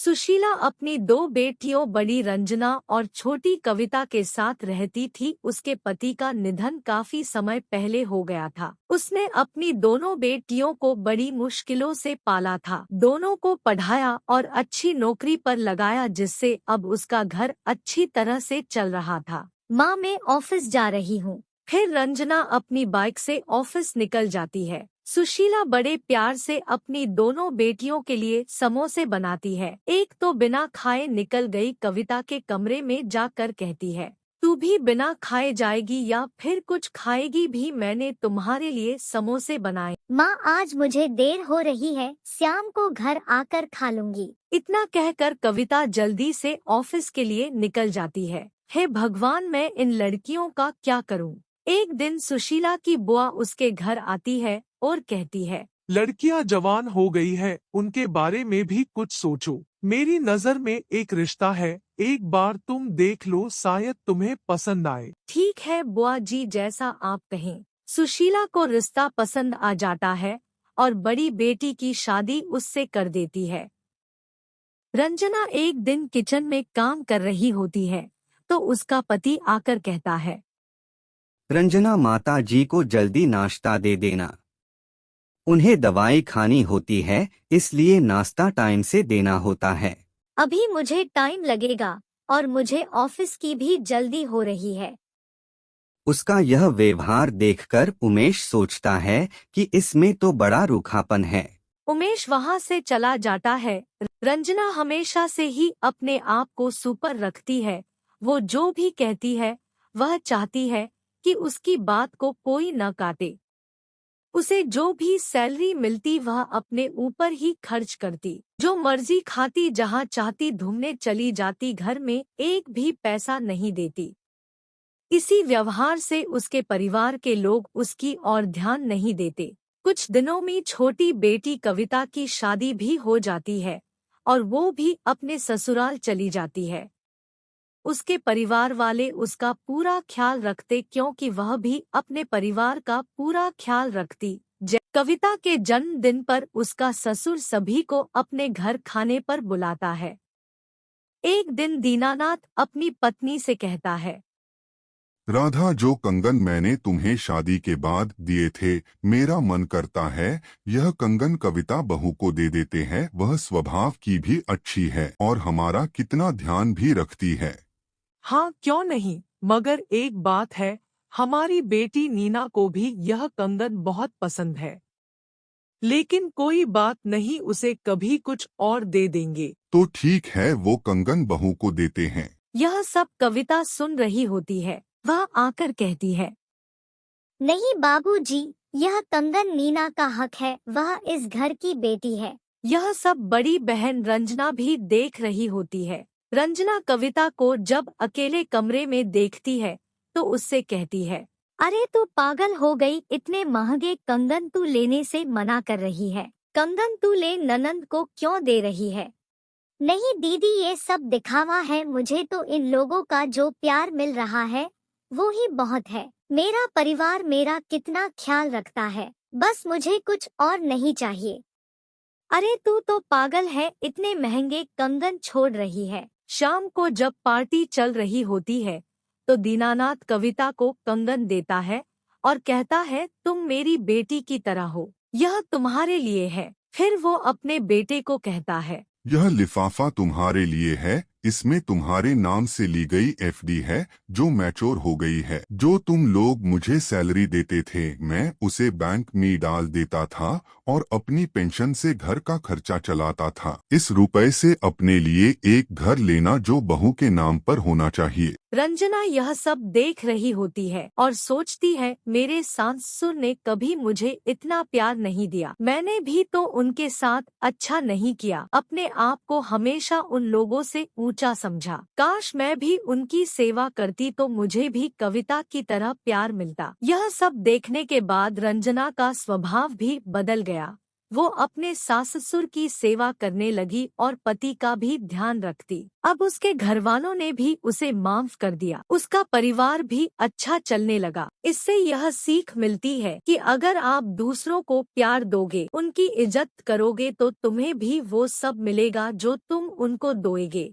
सुशीला अपनी दो बेटियों बड़ी रंजना और छोटी कविता के साथ रहती थी। उसके पति का निधन काफी समय पहले हो गया था। उसने अपनी दोनों बेटियों को बड़ी मुश्किलों से पाला था, दोनों को पढ़ाया और अच्छी नौकरी पर लगाया, जिससे अब उसका घर अच्छी तरह से चल रहा था। माँ, मैं ऑफिस जा रही हूँ। फिर रंजना अपनी बाइक से ऑफिस निकल जाती है। सुशीला बड़े प्यार से अपनी दोनों बेटियों के लिए समोसे बनाती है। एक तो बिना खाए निकल गई, कविता के कमरे में जाकर कहती है, तू भी बिना खाए जाएगी या फिर कुछ खाएगी भी? मैंने तुम्हारे लिए समोसे बनाए। माँ, आज मुझे देर हो रही है, शाम को घर आकर खा लूंगी। इतना कहकर कविता जल्दी से ऑफिस के लिए निकल जाती है। हे भगवान, मैं इन लड़कियों का क्या करूं? एक दिन सुशीला की बुआ उसके घर आती है और कहती है, लड़कियां जवान हो गई है, उनके बारे में भी कुछ सोचो। मेरी नजर में एक रिश्ता है, एक बार तुम देख लो, शायद तुम्हें पसंद आए। ठीक है बुआ जी, जैसा आप कहें। सुशीला को रिश्ता पसंद आ जाता है और बड़ी बेटी की शादी उससे कर देती है। रंजना एक दिन किचन में काम कर रही होती है तो उसका पति आकर कहता है, रंजना, माता जी को जल्दी नाश्ता दे देना, उन्हें दवाई खानी होती है, इसलिए नाश्ता टाइम से देना होता है। अभी मुझे टाइम लगेगा और मुझे ऑफिस की भी जल्दी हो रही है। उसका यह व्यवहार देखकर उमेश सोचता है कि इसमें तो बड़ा रूखापन है। उमेश वहाँ से चला जाता है। रंजना हमेशा से ही अपने आप को सुपर रखती है। वो जो भी कहती है वह चाहती है कि उसकी बात को कोई न काटे। उसे जो भी सैलरी मिलती वह अपने ऊपर ही खर्च करती, जो मर्जी खाती, जहाँ चाहती घूमने चली जाती, घर में एक भी पैसा नहीं देती। इसी व्यवहार से उसके परिवार के लोग उसकी ओर ध्यान नहीं देते। कुछ दिनों में छोटी बेटी कविता की शादी भी हो जाती है और वो भी अपने ससुराल चली जाती है। उसके परिवार वाले उसका पूरा ख्याल रखते, क्योंकि वह भी अपने परिवार का पूरा ख्याल रखती। कविता के जन्मदिन पर उसका ससुर सभी को अपने घर खाने पर बुलाता है। एक दिन दीनानाथ अपनी पत्नी से कहता है, राधा, जो कंगन मैंने तुम्हें शादी के बाद दिए थे, मेरा मन करता है यह कंगन कविता बहू को दे देते हैं। वह स्वभाव की भी अच्छी है और हमारा कितना ध्यान भी रखती है। हाँ, क्यों नहीं, मगर एक बात है, हमारी बेटी नीना को भी यह कंगन बहुत पसंद है। लेकिन कोई बात नहीं, उसे कभी कुछ और दे देंगे। तो ठीक है, वो कंगन बहू को देते हैं। यह सब कविता सुन रही होती है। वह आकर कहती है, नहीं बाबूजी, यह कंगन नीना का हक है, वह इस घर की बेटी है। यह सब बड़ी बहन रंजना भी देख रही होती है। रंजना कविता को जब अकेले कमरे में देखती है तो उससे कहती है, अरे तू पागल हो गई, इतने महंगे कंगन तू लेने से मना कर रही है। कंगन तू ले, ननंद को क्यों दे रही है? नहीं दीदी, ये सब दिखावा है। मुझे तो इन लोगों का जो प्यार मिल रहा है वो ही बहुत है। मेरा परिवार मेरा कितना ख्याल रखता है, बस मुझे कुछ और नहीं चाहिए। अरे तू तो पागल है, इतने महंगे कंगन छोड़ रही है। शाम को जब पार्टी चल रही होती है तो दीनानाथ कविता को कंगन देता है और कहता है, तुम मेरी बेटी की तरह हो, यह तुम्हारे लिए है। फिर वो अपने बेटे को कहता है, यह लिफाफा तुम्हारे लिए है, इसमें तुम्हारे नाम से ली गई एफडी है जो मैच्योर हो गई है। जो तुम लोग मुझे सैलरी देते थे, मैं उसे बैंक में डाल देता था और अपनी पेंशन से घर का खर्चा चलाता था। इस रुपए से अपने लिए एक घर लेना जो बहू के नाम पर होना चाहिए। रंजना यह सब देख रही होती है और सोचती है, मेरे सासुर ने कभी मुझे इतना प्यार नहीं दिया। मैंने भी तो उनके साथ अच्छा नहीं किया, अपने आप को हमेशा उन लोगों से ऊंचा समझा। काश मैं भी उनकी सेवा करती तो मुझे भी कविता की तरह प्यार मिलता। यह सब देखने के बाद रंजना का स्वभाव भी बदल गया। वो अपने सास ससुर की सेवा करने लगी और पति का भी ध्यान रखती। अब उसके घरवालों ने भी उसे माफ कर दिया, उसका परिवार भी अच्छा चलने लगा। इससे यह सीख मिलती है कि अगर आप दूसरों को प्यार दोगे, उनकी इज्जत करोगे तो तुम्हें भी वो सब मिलेगा जो तुम उनको दोगे।